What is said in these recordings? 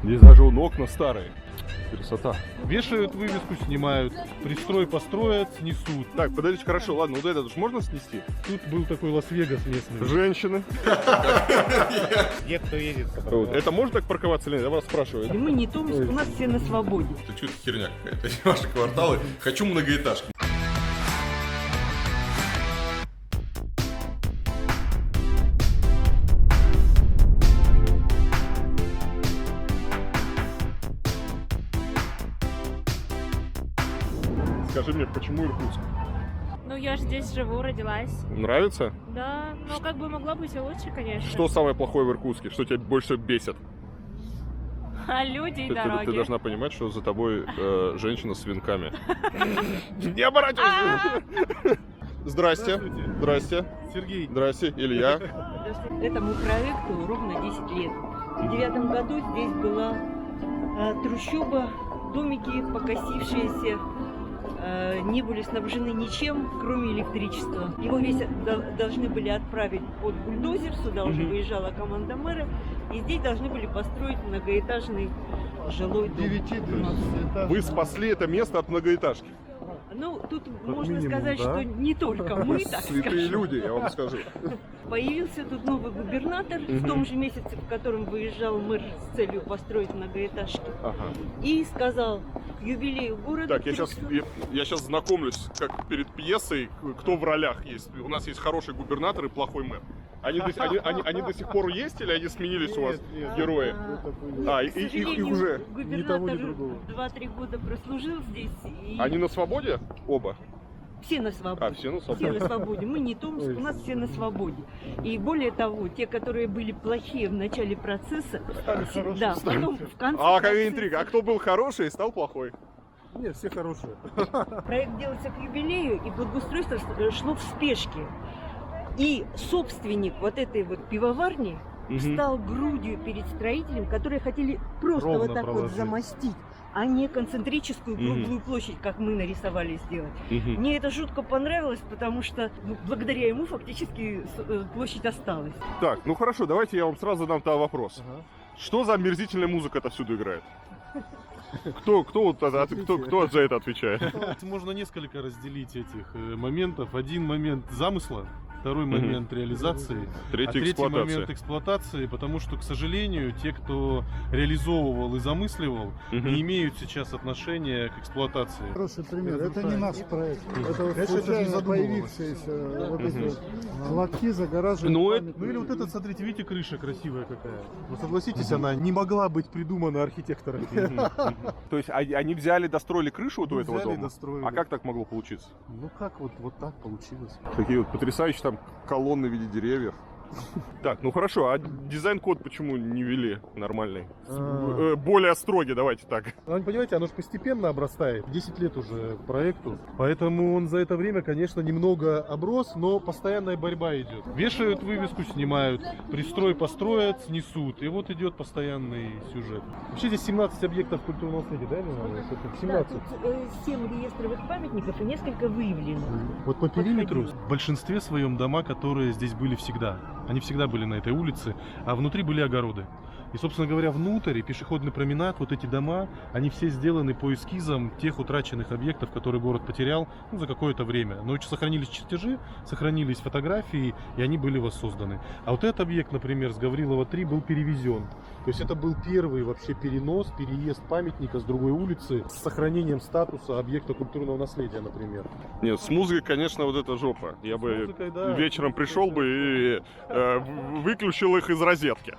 Здесь даже окна старые. Красота. Вешают вывеску, снимают. Пристрой построят, снесут. Так, подождите, хорошо, ладно, вот этот уж можно снести? Тут был такой Лас-Вегас местный. Женщины. Где кто едет? Это можно так парковаться или нет? Я вас спрашиваю. Мы не Томск, у нас все на свободе. Это что-то херня какая-то. Ваши кварталы. Хочу многоэтажки. Скажи мне, почему Иркутск? Ну, я же здесь живу, родилась. Нравится? Да, но как бы могла быть и лучше, конечно. Что самое плохое в Иркутске? Что тебя больше всего бесит? А люди и дороги. Ты должна понимать, что за тобой женщина с венками. Не оборачивайся! Здрасте. Здрасте. Сергей. Здрасте, Илья. Этому проекту ровно 10 лет. В 2009 году здесь была трущоба, домики покосившиеся, не были снабжены ничем, кроме электричества. Его весь должны были отправить под бульдозер, сюда уже выезжала команда мэра, и здесь должны были построить многоэтажный жилой дом. 9-12 этажей. Вы спасли это место от многоэтажки. Ну, тут можно минимум, сказать, да? что не только мы, так Святые скажем. люди, я вам скажу. Появился тут новый губернатор в том же месяце, в котором выезжал мэр с целью построить многоэтажки. Ага. И сказал, к юбилею города... Так, я сейчас знакомлюсь, как перед пьесой, кто в ролях есть. У нас есть хороший губернатор и плохой мэр. Они до сих пор есть или они сменились у вас, герои? Нет, к их сожалению, уже... губернатор 2-3 года прослужил здесь. И Они на свободе? Оба? все на свободе. Все на Все свободе. на свободе. Мы не Томск, у нас все на свободе. И более того, те, которые были плохие в начале процесса, да, потом в конце А какая процесса- интрига? А кто был хороший, стал плохой? Нет, все хорошие. Проект делался к юбилею, и благоустройство шло в спешке. И собственник вот этой вот пивоварни встал грудью перед строителем, которые хотели просто Ровно вот так вот проложить. замостить, а не концентрическую круглую площадь, как мы нарисовали сделать. Мне это жутко понравилось, потому что благодаря ему фактически площадь осталась. Так, ну хорошо, давайте я вам сразу задам тогда вопрос. Что за омерзительная музыка отовсюду играет? Кто за это отвечает? Можно несколько разделить этих моментов. Один момент замысла, второй момент реализации, Третий момент эксплуатации, потому что, к сожалению, те, кто реализовывал и замысливал, не имеют сейчас отношения к эксплуатации. Хороший пример. Это не наш проект. Это вот Конечно, это же не случайно задумывалось. появившиеся вот эти вот лотки, загораживают. Ну, памятник. Ну или вот этот, смотрите, видите, крыша красивая какая. Ну согласитесь, она не могла быть придумана архитектором. То есть они взяли, достроили крышу вот у этого Взяли и дома? достроили. А как так могло получиться? Ну как вот так получилось? Такие вот потрясающие там колонны в виде деревьев. Так, ну хорошо, а дизайн-код почему не ввели нормальный? Более строгий, давайте так. Ну, понимаете, оно же постепенно обрастает. 10 лет уже проекту. Поэтому он за это время, конечно, немного оброс, но постоянная борьба идет. Вешают вывеску, снимают. Пристрой построят, снесут. И вот идет постоянный сюжет. Вообще здесь 17 объектов культурного наследия, да, Елена? 17. Да, тут 7 реестровых памятников и несколько выявлено. Вот по периметру в большинстве своем дома, которые здесь были всегда. Они всегда были на этой улице, а внутри были огороды. И, собственно говоря, внутрь и пешеходный променад, вот эти дома, они все сделаны по эскизам тех утраченных объектов, которые город потерял за какое-то время. Но сохранились чертежи, сохранились фотографии, и они были воссозданы. А вот этот объект, например, с Гаврилова 3 был перевезен. То есть это был первый вообще перенос, переезд памятника с другой улицы с сохранением статуса объекта культурного наследия, например. Нет, с музыкой, конечно, вот это жопа. Я бы музыкой, да. вечером пришел бы и выключил их из розетки.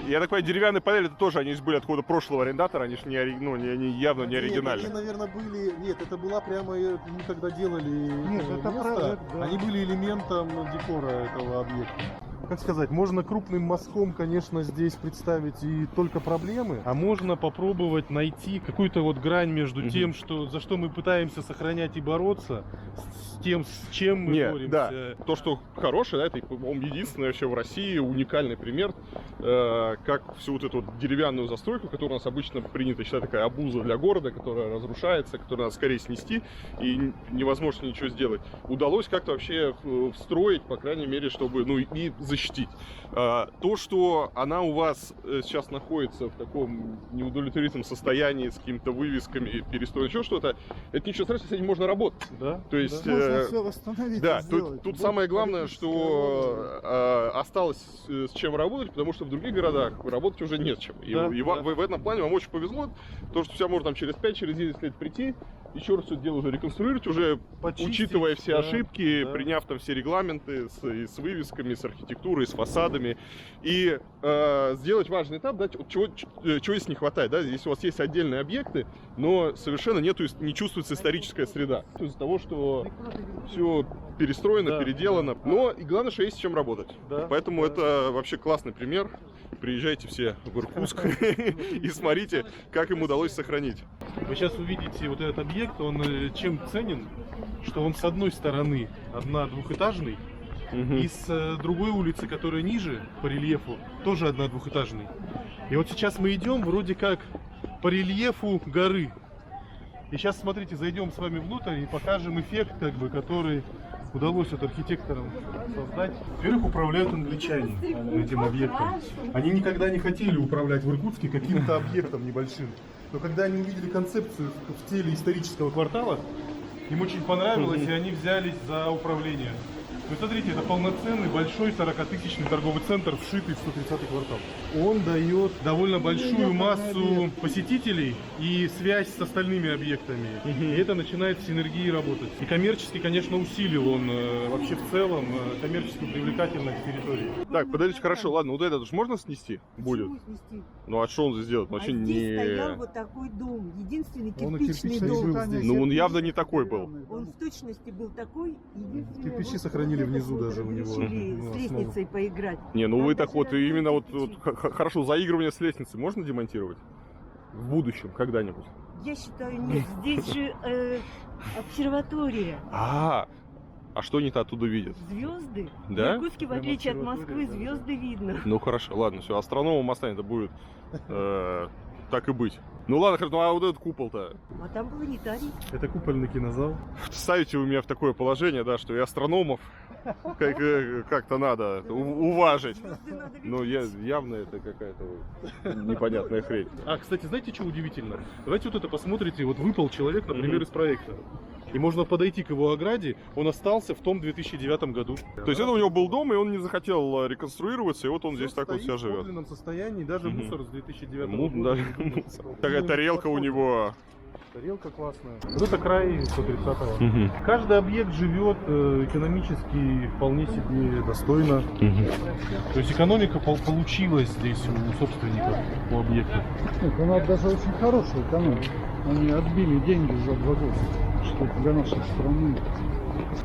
Я так понимаю, деревянные панели это тоже, они же были откуда прошлого арендатора, они же они явно не оригинальные. Нет, они, наверное, были... Нет, это была прямо... Мы когда делали это место, проект, да. они были элементом декора этого объекта. Как сказать, можно крупным мазком, конечно, здесь представить и только проблемы, а можно попробовать найти какую-то вот грань между тем, что, за что мы пытаемся сохранять и бороться, с тем, с чем мы боремся. Да, то, что хорошее, да, это, по-моему, единственный вообще в России уникальный пример, как всю вот эту вот деревянную застройку, которая у нас обычно принято считать такая обуза для города, которая разрушается, которую надо скорее снести, и невозможно ничего сделать. Удалось как-то вообще встроить, по крайней мере, чтобы, ну, и защитить защитить. То, что она у вас сейчас находится в таком неудовлетворительном состоянии с какими-то вывесками, перестроем, еще что-то, это ничего страшного, с этим можно работать. Да? То есть, Можно все восстановить. да, и сделать. тут Будет самое главное, политическая что осталось с чем работать, потому что в других городах работать уже не с чем. И, Да, и да. в этом плане вам очень повезло, то, что все можно там через 5, через 10 лет прийти, еще раз все это дело уже реконструировать, уже Почистить, учитывая все да, ошибки, да. приняв там все регламенты и с вывесками, с архитектурой, с фасадами, и сделать важный этап, да, чего здесь не хватает, да, здесь у вас есть отдельные объекты, но совершенно не чувствуется историческая среда, из-за того, что все перестроено, Да, переделано, но и главное, что есть с чем работать. Да, Поэтому да. это вообще классный пример. Приезжайте все в Иркутск и смотрите, как им удалось сохранить. Вы сейчас увидите вот этот объект, он чем ценен, что он с одной стороны двухэтажный, и с другой улицы, которая ниже по рельефу, тоже двухэтажный. И вот сейчас мы идем вроде как по рельефу горы. И сейчас, смотрите, зайдем с вами внутрь и покажем эффект, который удалось вот архитекторам создать. Во-первых, управляют англичане этим объектом. Они никогда не хотели управлять в Иркутске каким-то объектом небольшим. Но когда они увидели концепцию в теле исторического квартала, им очень понравилось, и они взялись за управление. Вы смотрите, это полноценный большой 40-тысячный торговый центр, вшитый в 130-й квартал. Он дает довольно большую массу посетителей и связь с остальными объектами. И это начинает в синергии работать. И коммерчески, конечно, усилил он вообще в целом коммерческую привлекательность территории. Так, подождите, хорошо, ладно, вот этот уж можно снести будет? Почему снести? Ну а что он здесь делает? А Вообще здесь стоял не... вот такой дом, единственный Он и кирпичный кирпичный дом. был здесь. Ну, он явно не такой был. Он в точности был такой, единственный. Кирпичи вот сохранили вот внизу это даже у него. решили Ну, с основу. лестницей поиграть. Не, ну Там вы даже так вот разные именно вот кирпичи. хорошо, заигрывание с лестницей можно демонтировать? В будущем, когда-нибудь? Я считаю, нет, здесь же обсерватория. А что они-то оттуда видят? Звезды. Да? В Иркутске, в Прям отличие от обсерватория, Москвы, да. звезды видно. Ну хорошо, ладно, все, астрономом останется, будет так и быть. Ну ладно, хорошо, ну а вот этот купол-то? А там планетарий. Это купольный кинозал. Ставите вы меня в такое положение, да, что и астрономов как-то надо уважить. Звезды надо видеть. Ну, явно это какая-то непонятная хрень. А, кстати, знаете, что удивительно? Давайте вот это посмотрите. Вот выпал человек, например, из проекта. И можно подойти к его ограде, он остался в том 2009 году. То есть это у него был дом, и он не захотел реконструироваться, и вот он здесь так вот себя в живет. подлинном состоянии, даже Мгм. мусор с 2009 Ну, года. даже мусор. Такая тарелка у него. Тарелка классная. Вот это край 130-го. Каждый объект живет экономически вполне себе достойно. То есть экономика получилась здесь у собственников у объекта. Нет, она даже очень хорошая экономика. Они отбили деньги за 2 года, что для нашей страны.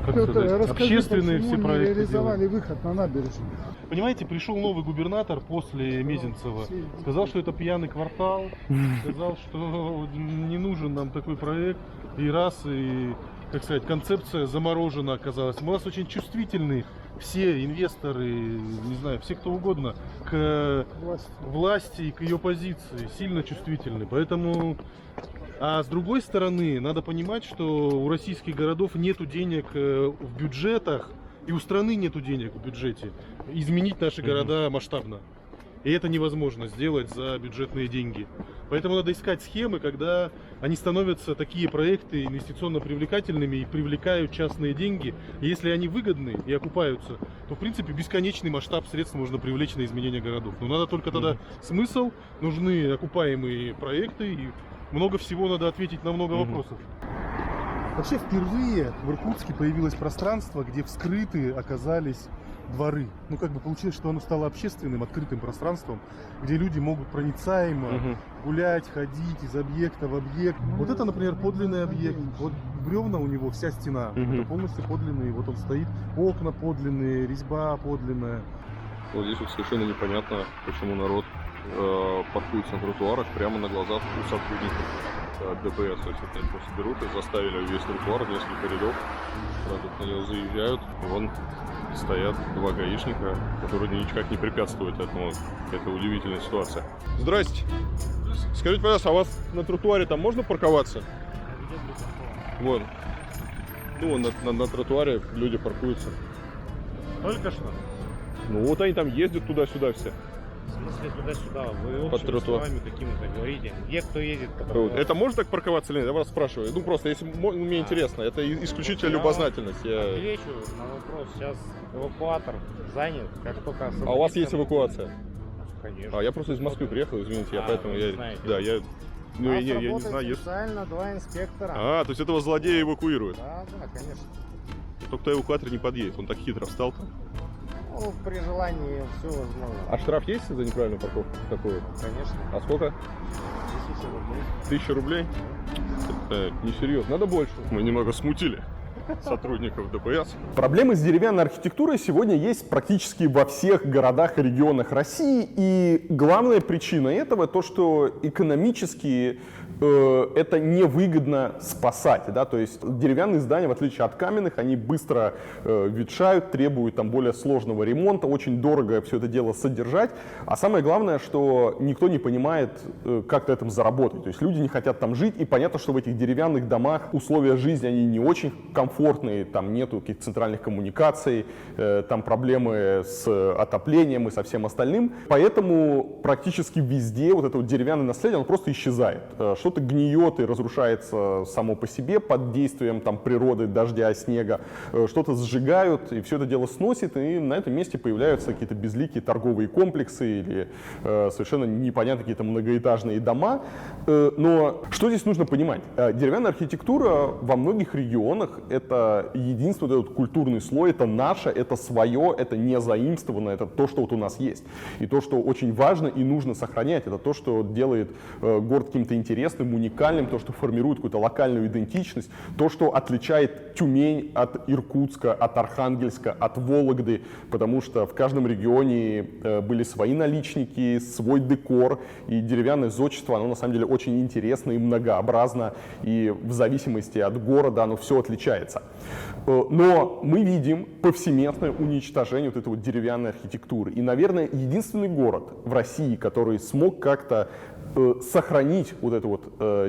Как Это сказать, расскажи, общественные почему все не проекты реализовали делают. выход на набережную. Понимаете, пришел новый губернатор после Мезенцева, сказал, что это пьяный квартал, сказал, что не нужен нам такой проект, и как сказать, концепция заморожена оказалась. У нас очень чувствительны все инвесторы, не знаю, все кто угодно, к власти и к ее позиции, сильно чувствительны. Поэтому, а с другой стороны, надо понимать, что у российских городов нету денег в бюджетах, и у страны нету денег в бюджете изменить наши города масштабно. И это невозможно сделать за бюджетные деньги. Поэтому надо искать схемы, когда они становятся такие проекты инвестиционно привлекательными и привлекают частные деньги. И если они выгодны и окупаются, то в принципе бесконечный масштаб средств можно привлечь на изменение городов. Но надо только тогда смысл, нужны окупаемые проекты, и много всего надо ответить на много вопросов. Вообще впервые в Иркутске появилось пространство, где вскрыты оказались дворы. Ну, как бы получилось, что оно стало общественным, открытым пространством, где люди могут проницаемо гулять, ходить из объекта в объект. Вот это, например, подлинный объект. Вот бревна у него, вся стена, это полностью подлинный. Вот он стоит, окна подлинные, резьба подлинная. Вот здесь вот совершенно непонятно, почему народ паркуется на тротуарах прямо на глазах у сотрудников ДПС. То есть вот они просто берут и заставили весь тротуар, несколько рядов, сразу на него заезжают, и вон стоят 2 гаишника, которые никак не препятствуют этому. Это удивительная ситуация. Здрасте. Скажите, пожалуйста, а у вас на тротуаре там можно парковаться? Вон. Ну, вон на тротуаре люди паркуются. Только что. Ну вот они там ездят туда-сюда все. В смысле туда-сюда? Вы Под общими тротуар. словами какими-то говорите. Где кто едет, по Вот. тротуару? Это можно так парковаться или нет? Я вас спрашиваю. Ну просто, если мне интересно, это исключительно Я любознательность. Отвечу на вопрос. Сейчас эвакуатор занят. Как только А у вас есть эвакуация? Конечно. А я просто из Москвы приехал, извините, я А, поэтому вы я. не знаете. Да, я. Ну, У нас я не работает знаю, есть. специально 2 инспектора. А, то есть этого злодея эвакуируют. Да, конечно. Только эвакуатор не подъедет, он так хитро встал там. Ну, при желании все возможно. А штраф есть за неправильную парковку такую? Конечно. А сколько? 1000 рублей. 1000 рублей? Это несерьезно, надо больше. Мы немного смутили сотрудников ДПС. Проблемы с деревянной архитектурой сегодня есть практически во всех городах и регионах России. И главная причина этого то, что экономически это невыгодно спасать. Да? То есть деревянные здания, в отличие от каменных, они быстро ветшают, требуют там более сложного ремонта, очень дорого все это дело содержать. А самое главное, что никто не понимает, как на этом заработать. То есть люди не хотят там жить, и понятно, что в этих деревянных домах условия жизни, они не очень комфортные, там нету каких-то центральных коммуникаций, там проблемы с отоплением и со всем остальным. Поэтому практически везде вот это вот деревянное наследие, оно просто исчезает. Что-то гниет и разрушается само по себе под действием там природы, дождя, снега, что-то сжигают, и все это дело сносит, и на этом месте появляются какие-то безликие торговые комплексы или совершенно непонятные какие-то многоэтажные дома. Но что здесь нужно понимать? Деревянная архитектура во многих регионах — это единственный вот этот культурный слой, это наше, это свое, это не заимствовано, это то, что вот у нас есть. И то, что очень важно и нужно сохранять, это то, что делает город каким-то интересным, уникальным, то, что формирует какую-то локальную идентичность, то, что отличает Тюмень от Иркутска, от Архангельска, от Вологды, потому что в каждом регионе были свои наличники, свой декор, и деревянное зодчество, оно на самом деле очень интересно и многообразно, и в зависимости от города оно все отличается. Но мы видим повсеместное уничтожение вот этой вот деревянной архитектуры. И, наверное, единственный город в России, который смог как-то сохранить вот это вот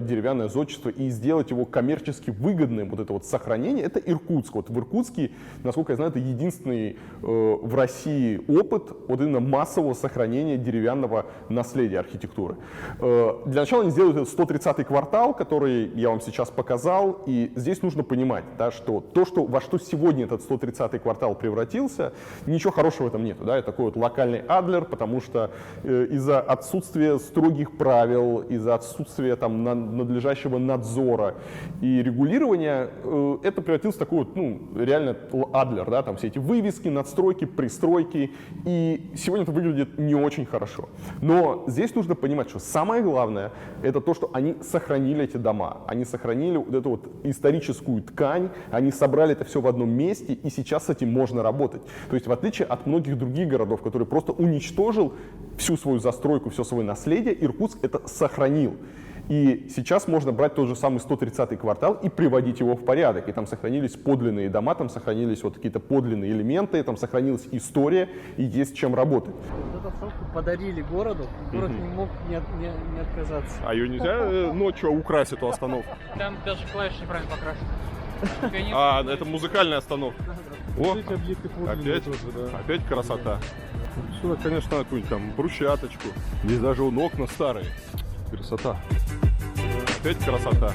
деревянное зодчество и сделать его коммерчески выгодным, вот это вот сохранение, это Иркутск. Вот в Иркутске, насколько я знаю, это единственный в России опыт вот именно массового сохранения деревянного наследия архитектуры. Для начала они сделают этот 130-й квартал, который я вам сейчас показал, и здесь нужно понимать, да, что то, во что сегодня этот 130-й квартал превратился, ничего хорошего в этом нету. Да, это такой вот локальный Адлер, потому что из-за отсутствия строгих правил, из-за отсутствия там надлежащего надзора и регулирования, это превратилось в такой вот, ну, реально Адлер, да, там все эти вывески, надстройки, пристройки, и сегодня это выглядит не очень хорошо. Но здесь нужно понимать, что самое главное, это то, что они сохранили эти дома, они сохранили вот эту вот историческую ткань, они собрали это все в одном месте, и сейчас с этим можно работать. То есть в отличие от многих других городов, которые просто уничтожил всю свою застройку, все свое наследие, Иркутск это сохранил. И сейчас можно брать тот же самый 130-й квартал и приводить его в порядок. И там сохранились подлинные дома, там сохранились вот какие-то подлинные элементы, там сохранилась история, и есть чем работать. Вот эту фотку подарили городу, город не мог не отказаться. А ее нельзя ночью украсть, эту остановку? Там даже клавиши неправильно покрашены. А, это музыкальная остановка. О, Объекты подлинные опять, тоже, да. опять красота. Сюда, конечно, надо какую-нибудь там брусчаточку. Здесь даже вон окна старые. Красота. Опять красота.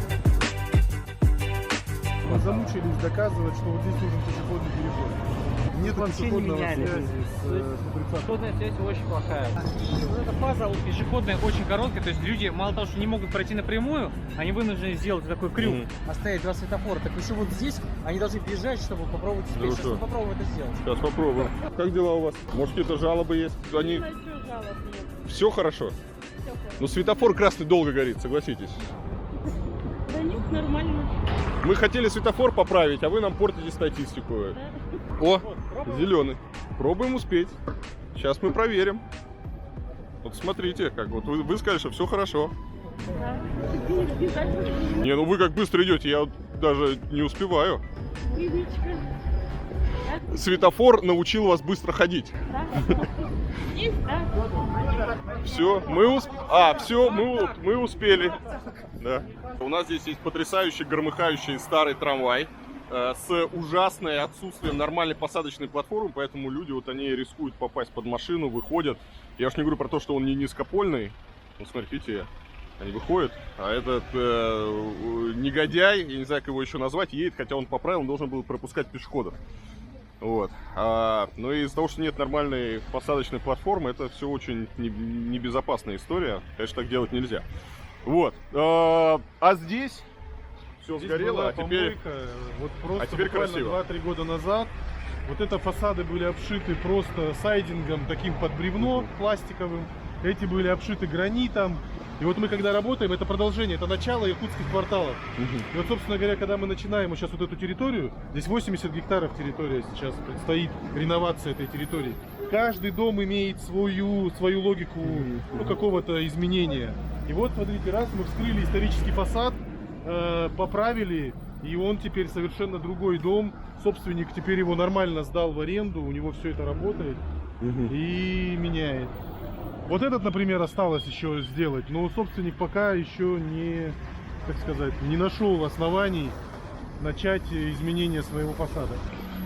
Мы замучились доказывать, что вот здесь нужен пешеходный переход. Нет пешеходного связи с 130-м. Пешеходная связь очень плохая. Вот эта фаза пешеходная очень короткая, то есть люди мало того, что не могут пройти напрямую, они вынуждены сделать такой крюк, оставить 2 светофора. Так еще вот здесь они должны бежать, чтобы попробовать успеть. Сейчас мы попробуем это сделать. Сейчас попробуем. Как дела у вас? Может, какие-то жалобы есть? Они... Все хорошо? Ну, светофор красный долго горит, согласитесь. Да нет, нормально. Мы хотели светофор поправить, а вы нам портите статистику. О, зеленый. Пробуем успеть. Сейчас мы проверим. Вот смотрите, как вот вы сказали, что все хорошо. Да. Не, ну вы как быстро идете, я вот даже не успеваю. Привычка. Светофор научил вас быстро ходить. Да. Есть, да? Все, мы успели. Да. У нас здесь есть потрясающий, громыхающий старый трамвай. с ужасной отсутствием нормальной посадочной платформы, поэтому люди вот они рискуют попасть под машину, выходят. Я уж не говорю про то, что он не низкопольный. Ну, смотрите, они выходят, а этот негодяй, я не знаю, как его еще назвать, едет, хотя он по правилам должен был пропускать пешеходов. Вот. Но из-за того, что нет нормальной посадочной платформы, это все очень небезопасная история. Конечно, так делать нельзя. Вот. А здесь все Здесь сгорело, была а теперь... помойка, вот просто теперь буквально красиво. 2-3 года назад. Вот это фасады были обшиты просто сайдингом таким под бревно пластиковым. Эти были обшиты гранитом. И вот мы когда работаем, это продолжение, это начало иркутских кварталов. И вот, собственно говоря, когда мы начинаем вот сейчас вот эту территорию, здесь 80 гектаров территория сейчас, предстоит реновация этой территории. Каждый дом имеет свою логику, ну, какого-то изменения. И вот, смотрите, раз мы вскрыли исторический фасад, поправили, и он теперь совершенно другой дом. Собственник теперь его нормально сдал в аренду, у него все это работает и меняет. Вот этот, например, осталось еще сделать, но собственник пока еще не, как сказать, не нашел оснований начать изменение своего фасада.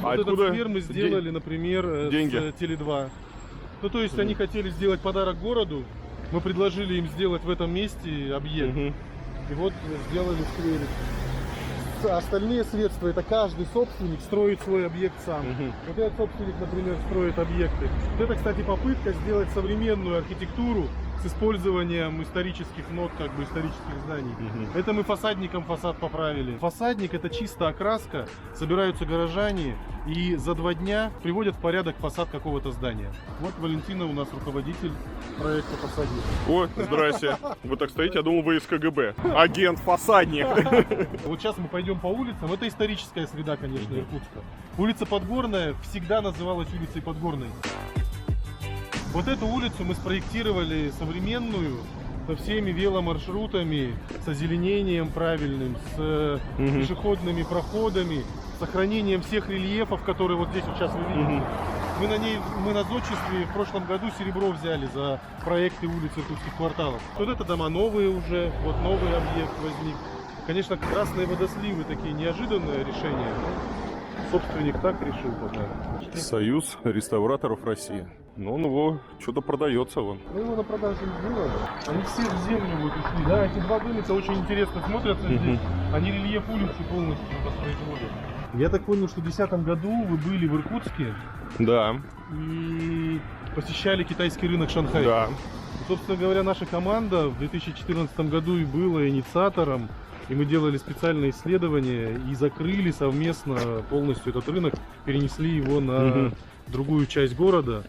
А Вот откуда этот сквер мы сделали, например, деньги? с Теле2. Ну, то есть они хотели сделать подарок городу, мы предложили им сделать в этом месте объект. И вот сделали скверик. Остальные средства, это каждый собственник строит свой объект сам. Вот этот собственник, например, строит объекты. Вот это, кстати, попытка сделать современную архитектуру с использованием исторических нот, как бы исторических зданий. Это мы фасадником фасад поправили. Фасадник — это чисто окраска, собираются горожане и за 2 дня приводят в порядок фасад какого-то здания. Вот Валентина у нас руководитель проекта «Фасадник». О, здрасте. Вы так стоите, я думал, вы из КГБ. Агент-фасадник. Вот сейчас мы пойдем по улицам. Это историческая среда, конечно, Иркутска. Улица Подгорная всегда называлась улицей Подгорной. Вот эту улицу мы спроектировали современную, со всеми веломаршрутами, с озеленением правильным, с пешеходными проходами, с сохранением всех рельефов, которые вот здесь вот сейчас вы видите. Мы на зодчестве в прошлом году серебро взяли за проекты улиц иркутских кварталов. Вот это дома новые уже, вот новый объект возник. Конечно, красные водосливы такие неожиданное решение. Собственник так решил пока. Союз реставраторов России. Ну, он его что-то продается вон. Ну, его на продажу не было. Они все в землю вот ушли. Да, эти 2 домика очень интересно смотрятся здесь. Они рельеф улицы полностью воспроизводят. Я так понял, что в 2010 году вы были в Иркутске Да, и посещали китайский рынок Шанхай. да. И, собственно говоря, наша команда в 2014 году и была инициатором. И мы делали специальные исследования и закрыли совместно полностью этот рынок, перенесли его на другую часть города,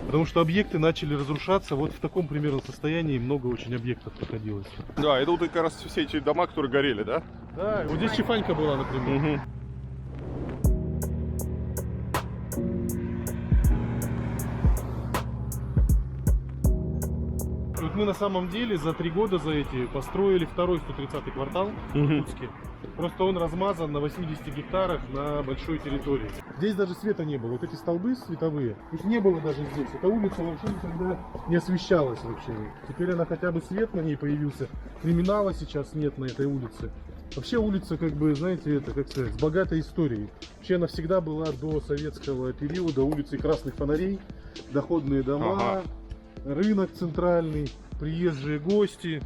потому что объекты начали разрушаться. Вот в таком примерно состоянии много очень объектов находилось. Да, это вот как раз все эти дома, которые горели, да? Да, вот здесь Чифанька была, например. Вот мы на самом деле за 3 года за эти построили второй 130-й квартал в Иркутске. Просто он размазан на 80 гектарах на большой территории. Здесь даже света не было. Вот эти столбы световые, их не было даже здесь. Эта улица вообще никогда не освещалась вообще. Теперь она хотя бы свет на ней появился. Криминала сейчас нет на этой улице. Вообще улица, как бы, знаете, это, как сказать, с богатой историей. Вообще она всегда была до советского периода улицей красных фонарей, доходные дома, рынок центральный, приезжие гости.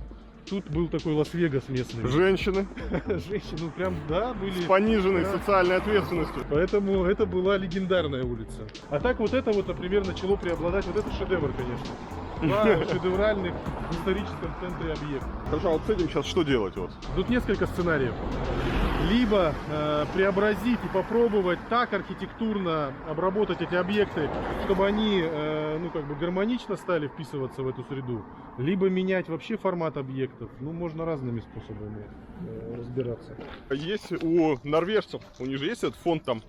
Тут был такой Лас-Вегас местный. Женщины Женщины прям, да, были. с пониженной Да. социальной ответственностью. Поэтому это была легендарная улица. А так вот это вот, например, начало преобладать. Вот это шедевр, конечно. 2 шедевральных в историческом центре объекта. Хорошо, а вот с этим сейчас что делать? Вот? Тут несколько сценариев. Либо преобразить и попробовать так архитектурно обработать эти объекты, чтобы они ну, как бы гармонично стали вписываться в эту среду, либо менять вообще формат объектов. Ну, можно разными способами разбираться. Есть у норвежцев, у них же есть этот фонд там,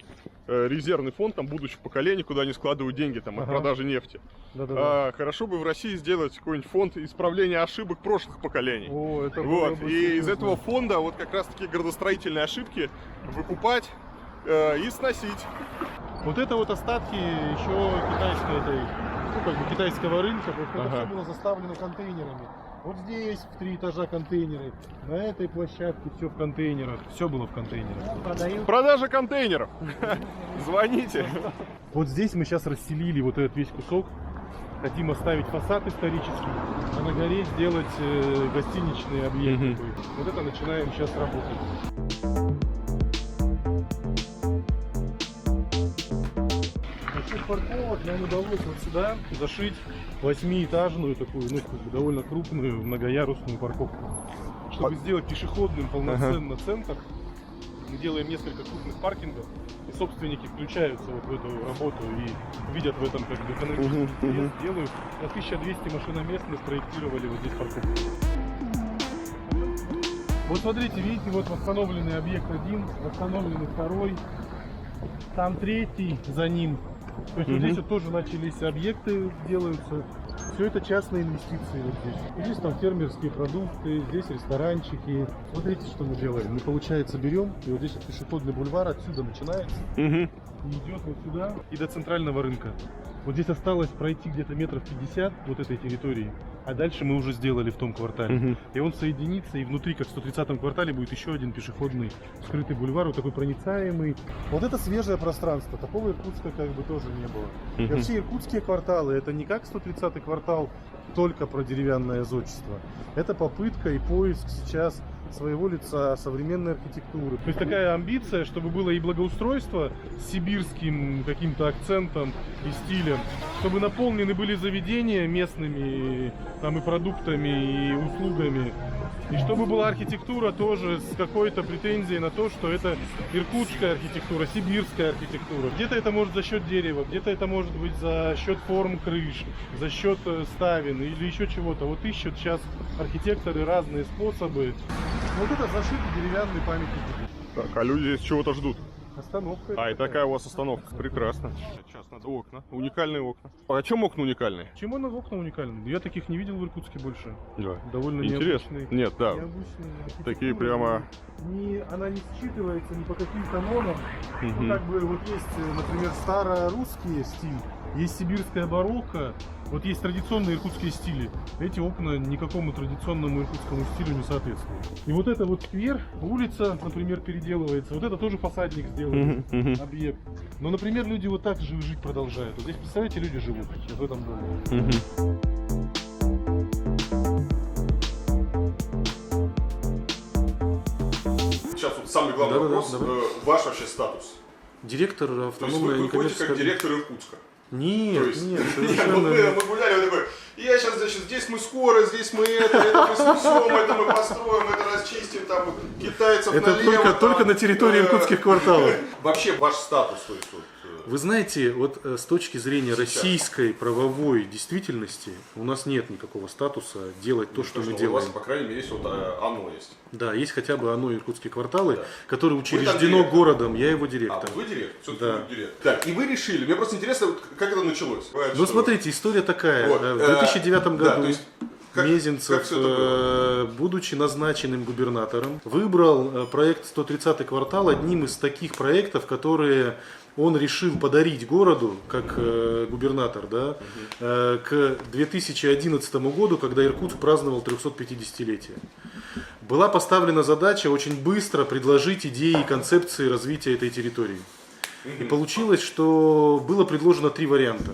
резервный фонд там будущих поколений, куда они складывают деньги там от продажи нефти. Да-да-да. Хорошо бы в России сделать какой-нибудь фонд исправления ошибок прошлых поколений. О, это было Вот. бы И из серьезно. этого фонда вот как раз таки градостроительные ошибки выкупать и сносить. Вот это вот остатки еще китайской этой, ну, как бы китайского рынка, потому что это все было заставлено контейнерами. Вот здесь в 3 этажа контейнеры, на этой площадке все в контейнерах, все было в контейнерах. Продают. Продажа контейнеров. Звоните. Вот здесь мы сейчас расселили вот этот весь кусок. Хотим оставить фасад исторический, а на горе сделать гостиничный объект. Мгм. такой. Вот это начинаем сейчас работать. Насчет парковок нам удалось вот сюда зашить 8-этажную такую, ну, как бы довольно крупную многоярусную парковку. Чтобы сделать пешеходным полноценно центр, мы делаем несколько крупных паркингов, и собственники включаются вот в эту работу и видят в этом как бы экономический интерес, делают. На 1200 машиномест мы спроектировали вот здесь парковку. Вот смотрите, видите, вот восстановленный объект 1, восстановленный 2, там 3 за ним. То есть вот здесь вот тоже начались объекты, делаются. Все это частные инвестиции вот здесь. И здесь там фермерские продукты, здесь ресторанчики. Смотрите, что мы делаем. Мы, получается, берем, и вот здесь вот пешеходный бульвар отсюда начинается, и идет вот сюда, и до центрального рынка. Вот здесь осталось пройти где-то метров 50 вот этой территории, а дальше мы уже сделали в том квартале. И он соединится, и внутри, как в 130-м квартале, будет еще один пешеходный скрытый бульвар, вот такой проницаемый. Вот это свежее пространство, такого Иркутска как бы тоже не было. И вообще иркутские кварталы, это не как 130-й квартал, только про деревянное зодчество. Это попытка и поиск сейчас своего лица, современной архитектуры. То есть такая амбиция, чтобы было и благоустройство с сибирским каким-то акцентом и стилем, чтобы наполнены были заведения местными там и продуктами, и услугами, и чтобы была архитектура тоже с какой-то претензией на то, что это иркутская архитектура, сибирская архитектура. Где-то это может за счет дерева, где-то это может быть за счет форм крыш, за счет ставен или еще чего-то. Вот ищут сейчас архитекторы разные способы. Вот это зашитый деревянный памятник. Так, а люди здесь чего-то ждут. Остановка. А, и такая у вас остановка. Прекрасно. Сейчас надо окна. Уникальные окна. А чем окна уникальные? Чем он окна уникальны? Я таких не видел в Иркутске больше. Да. Довольно Интересно. необычные. Нет, да. Необычные Такие архитектуры. прямо... Она не считывается ни по каким канонам. Мгм. Ну, как бы вот есть, например, старорусский стиль, есть сибирская барокко, вот есть традиционные иркутские стили. Эти окна никакому традиционному иркутскому стилю не соответствуют. И вот это вот сквер, улица, например, переделывается. Вот это тоже фасадник сделан, объект. Но, например, люди вот так же жить продолжают. Вот здесь, представляете, люди живут сейчас в этом доме. Сейчас вот самый главный Да-да-да, вопрос. давай. Ваш вообще статус? Директор То есть автономной вы выходите как некоммерческой... директор Иркутска? Нет, То есть- нет, Нет, совершенно вот нет. мы гуляли, он такой, я сейчас, значит, здесь мы скоро, здесь мы это мы снесем, это мы построим, это расчистим, там, китайцев Это налево, только там, на территории иркутских кварталов. Вообще ваш статус, то есть, вот, Вы знаете, вот с точки зрения российской правовой действительности у нас нет никакого статуса делать то, что мы у вас, делаем. по крайней мере, есть вот оно есть. Да, есть хотя бы оно иркутские кварталы, Да. которое там учреждено директор. городом, я его А, директор. вы директор? Все-таки Да. вы директор. Так, и вы решили, мне просто интересно, вот, как это началось. Ну смотрите, история такая. Вот, В 2009 да, году то есть, как Мезенцев, всё это было? будучи назначенным губернатором, выбрал проект 130-й квартал одним из таких проектов, которые он решил подарить городу, как губернатор, да, к 2011 году, когда Иркутск праздновал 350-летие. Была поставлена задача очень быстро предложить идеи и концепции развития этой территории. И получилось, что было предложено 3 варианта.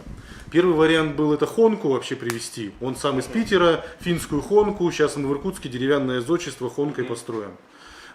Первый вариант был это хонку вообще привезти. Он сам из Питера, финскую хонку. Сейчас мы в Иркутске деревянное зодчество хонкой построим.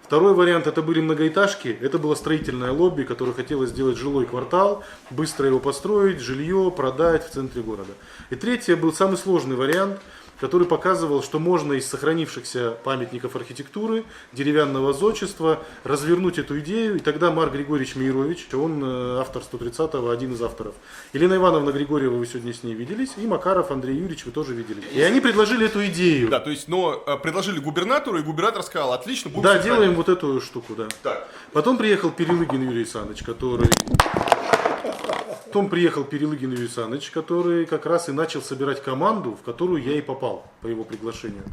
Второй вариант это были многоэтажки. Это было строительное лобби, которое хотело сделать жилой квартал, быстро его построить, жилье продать в центре города. И третий был самый сложный вариант, который показывал, что можно из сохранившихся памятников архитектуры, деревянного зодчества развернуть эту идею. И тогда Марк Григорьевич Мейрович, он автор 130-го, один из авторов. Елена Ивановна Григорьева, вы сегодня с ней виделись, и Макаров Андрей Юрьевич, вы тоже видели. И они предложили эту идею. Да, то есть, но предложили губернатору, и губернатор сказал, отлично, будем Да, сохранять. делаем вот эту штуку, да. Так. Потом приехал Перелыгин Юрий Александрович, который как раз и начал собирать команду, в которую я и попал по его приглашению.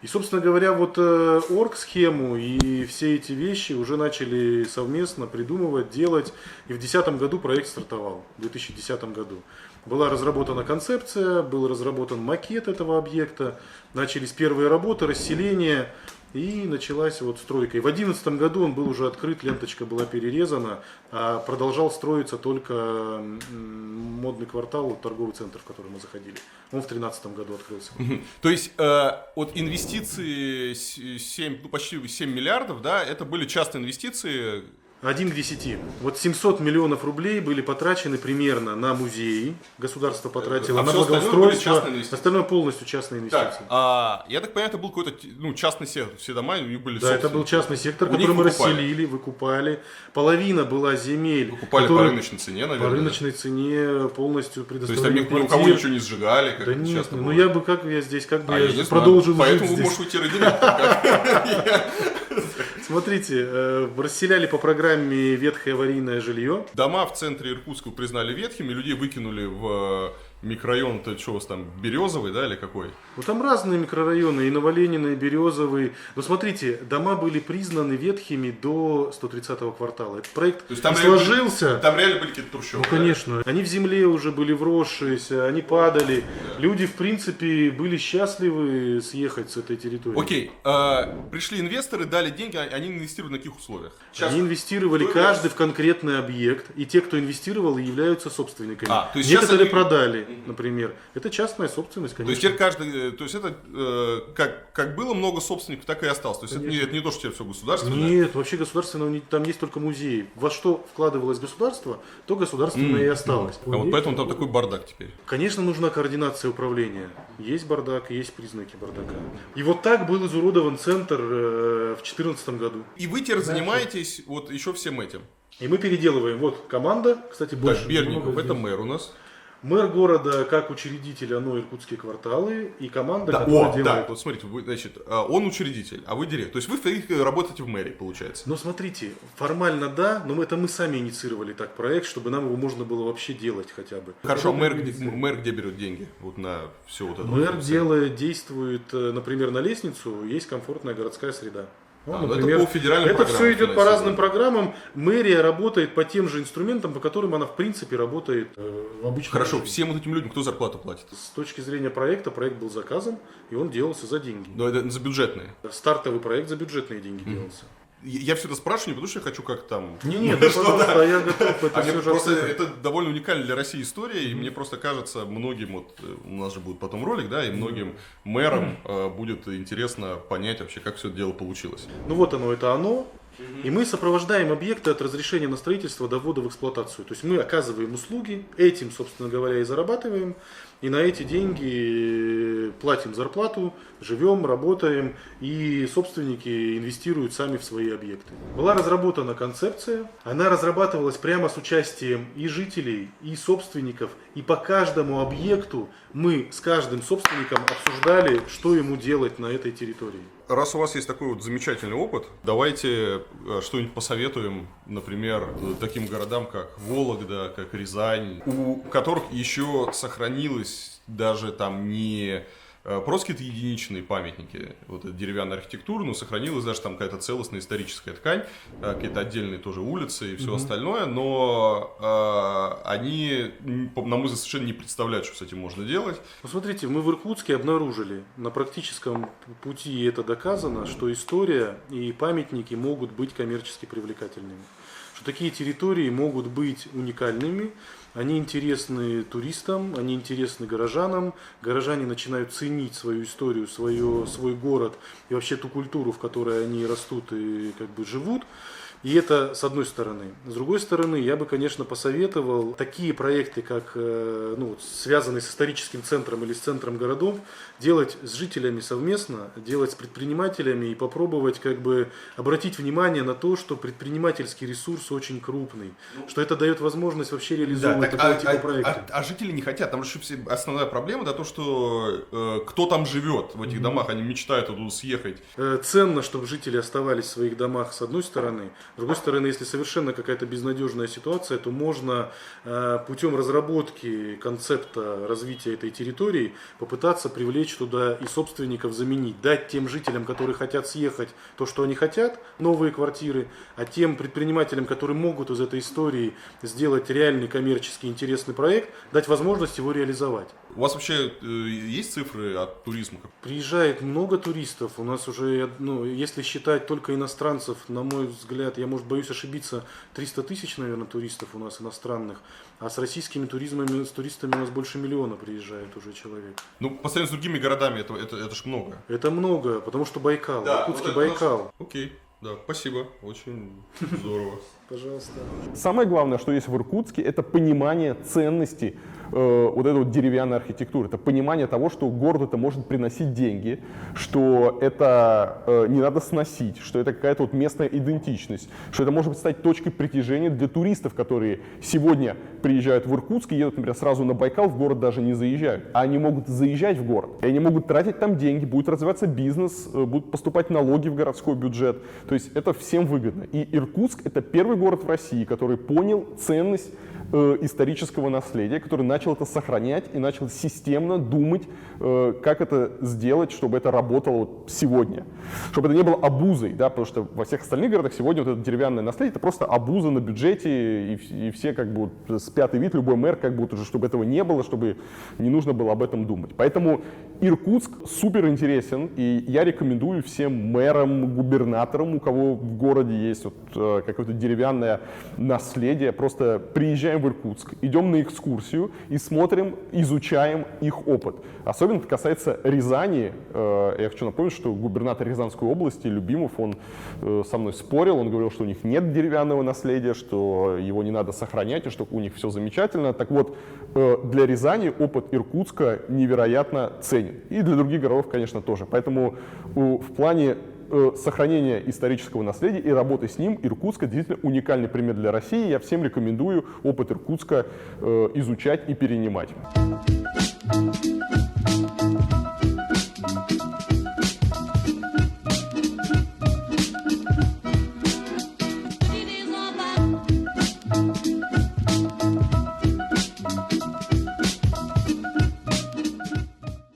И, собственно говоря, вот орг-схему и все эти вещи уже начали совместно придумывать, делать. И в 2010 году проект стартовал, в 2010 году. Была разработана концепция, был разработан макет этого объекта, начались первые работы, расселение, и началась вот стройка. И в 2011 году он был уже открыт, ленточка была перерезана, а продолжал строиться только модный квартал, торговый центр, в который мы заходили. Он в 2013 году открылся. То есть от инвестиций почти 7 миллиардов, да, это были частные инвестиции. 1 к 10. Вот 700 миллионов рублей были потрачены примерно на музеи. Государство потратило А на всё остальное были благоустройство. частные инвестиции? Остальное полностью частные инвестиции. Так, я так понимаю, это был какой-то частный сектор. Все дома у них были Да, это был частный сектор, У них который мы выкупали. расселили, выкупали. Половина была земель. Выкупали по рыночной цене, наверное. По рыночной цене полностью То есть предоставили там ни у кого ничего не сжигали, как Да это нет, часто ну бывает. я бы, как я здесь, как бы Я я не знаю. продолжил Поэтому жить вы здесь. можете уйти родить. Смотрите, расселяли по программе ветхое аварийное жилье. Дома в центре Иркутска признали ветхими, людей выкинули в микрорайон, это что у вас там, Березовый, да, или какой? Ну там разные микрорайоны, и Новоленина, и Березовый. Но смотрите, дома были признаны ветхими до 130-го квартала. Этот проект То есть там сложился. Там реально были какие-то трущобы. Ну конечно, они в земле уже были вросшиеся, они падали. Люди в принципе были счастливы съехать с этой территории. Окей, пришли инвесторы, дали деньги, они инвестируют на каких условиях? Они инвестировали каждый в конкретный объект, и те, кто инвестировал, являются собственниками. То есть Некоторые сейчас они- продали, например. Это частная собственность, То конечно. есть теперь каждый, то есть это как было много собственников, так и осталось. То есть это не то, что теперь все государственное. Нет, вообще государственного там есть только музеи. Во что вкладывалось государство, то государственное и осталось. А вот поэтому там такой бардак теперь. Конечно, нужна координация управления. Есть бардак, есть признаки бардака. И вот так был изуродован центр в 2014 году. И вы теперь занимаетесь вот еще всем этим. И мы переделываем. Вот команда, кстати, больше. Так, Берников, много это здесь. мэр у нас. Мэр города как учредитель, оно иркутские кварталы, и команда, Да, которая делает. да, вот смотрите, значит, он учредитель, а вы директор. То есть вы работаете в мэрии, получается. Но смотрите, формально да, но это мы сами инициировали так проект, чтобы нам его можно было вообще делать хотя бы. Хорошо, а мэр где берет деньги? Вот на все вот это. Мэр вот. действует, например, на лестницу, есть комфортная городская среда. Ну, это по федеральным это программам все идет по финансирования. разным программам. Мэрия работает по тем же инструментам, по которым она в принципе работает в обычном Хорошо, режиме. всем вот этим людям кто зарплату платит? С точки зрения проекта, проект был заказан, и он делался за деньги. Но это за бюджетные. Стартовый проект за бюджетные деньги делался. Я все это спрашиваю не потому, что я хочу как там... Не, да, пожалуйста, я готов это А мне все же просто обсудить. это довольно уникальная для России история, и мне просто кажется, многим, вот у нас же будет потом ролик, да, и многим мэрам будет интересно понять вообще, как все это дело получилось. Ну вот оно, это оно. И мы сопровождаем объекты от разрешения на строительство до ввода в эксплуатацию. То есть мы оказываем услуги, этим, собственно говоря, и зарабатываем. И на эти деньги платим зарплату, живем, работаем, и собственники инвестируют сами в свои объекты. Была разработана концепция, она разрабатывалась прямо с участием и жителей, и собственников, и по каждому объекту мы с каждым собственником обсуждали, что ему делать на этой территории. Раз у вас есть такой вот замечательный опыт, давайте что-нибудь посоветуем, например, таким городам, как Вологда, как Рязань, у которых еще сохранилось даже там не просто какие-то единичные памятники, вот эта деревянная архитектура, но сохранилась даже там какая-то целостная историческая ткань, какие-то отдельные тоже улицы и все остальное, но они, на мой взгляд, совершенно не представляют, что с этим можно делать. Ну, смотрите, мы в Иркутске обнаружили, на практическом пути это доказано, что история и памятники могут быть коммерчески привлекательными. Что такие территории могут быть уникальными, они интересны туристам, они интересны горожанам, горожане начинают ценить свою историю, свой город и вообще ту культуру, в которой они растут и как бы живут. И это с одной стороны. С другой стороны, я бы, конечно, посоветовал такие проекты, как связанные с историческим центром или с центром городов, делать с жителями совместно, делать с предпринимателями и попробовать как бы обратить внимание на то, что предпринимательский ресурс очень крупный, что это дает возможность вообще реализовывать такого типа проекты. А жители не хотят, там же основная проблема, да, то, что кто там живет в этих домах, они мечтают оттуда съехать. Ценно, чтобы жители оставались в своих домах с одной стороны. С другой стороны, если совершенно какая-то безнадежная ситуация, то можно путем разработки концепта развития этой территории попытаться привлечь туда и собственников заменить, дать тем жителям, которые хотят съехать, то, что они хотят, новые квартиры, а тем предпринимателям, которые могут из этой истории сделать реальный коммерческий коммерчески интересный проект, дать возможность его реализовать. У вас вообще есть цифры от туризма? Приезжает много туристов. У нас уже, ну, если считать только иностранцев, на мой взгляд, я, может, боюсь ошибиться, 300 тысяч, наверное, туристов у нас иностранных. А с российскими туристами у нас больше 1 миллиона приезжает уже человек. Ну, по сравнению с другими городами, это ж много. Это много, потому что Байкал, Да, Иркутский вот это Байкал. Окей, да, спасибо, очень здорово. Пожалуйста. Самое главное, что есть в Иркутске, это понимание ценности вот этой вот деревянной архитектуры. Это понимание того, что город это может приносить деньги, что это не надо сносить, что это какая-то вот местная идентичность, что это может стать точкой притяжения для туристов, которые сегодня приезжают в Иркутск и едут, например, сразу на Байкал, в город даже не заезжают. А они могут заезжать в город, и они могут тратить там деньги, будет развиваться бизнес, будут поступать налоги в городской бюджет. То есть это всем выгодно. И Иркутск — это первый город в России, который понял ценность исторического наследия, который начал это сохранять и начал системно думать, как это сделать, чтобы это работало вот сегодня. Чтобы это не было обузой, да, потому что во всех остальных городах сегодня вот это деревянное наследие — это просто обуза на бюджете, и все как бы вот спятый вид, любой мэр как будто же, чтобы этого не было, чтобы не нужно было об этом думать. Поэтому Иркутск супер интересен, и я рекомендую всем мэрам, губернаторам, у кого в городе есть вот какое-то деревянное наследие, просто приезжаем в Иркутск, идем на экскурсию и смотрим, изучаем их опыт. Особенно это касается Рязани. Я хочу напомнить, что губернатор Рязанской области, Любимов, он со мной спорил, он говорил, что у них нет деревянного наследия, что его не надо сохранять, и что у них все замечательно. Так вот, для Рязани опыт Иркутска невероятно ценен. И для других городов, конечно, тоже. Поэтому в плане сохранения исторического наследия и работы с ним Иркутск — действительно уникальный пример для России. Я всем рекомендую опыт Иркутска изучать и перенимать.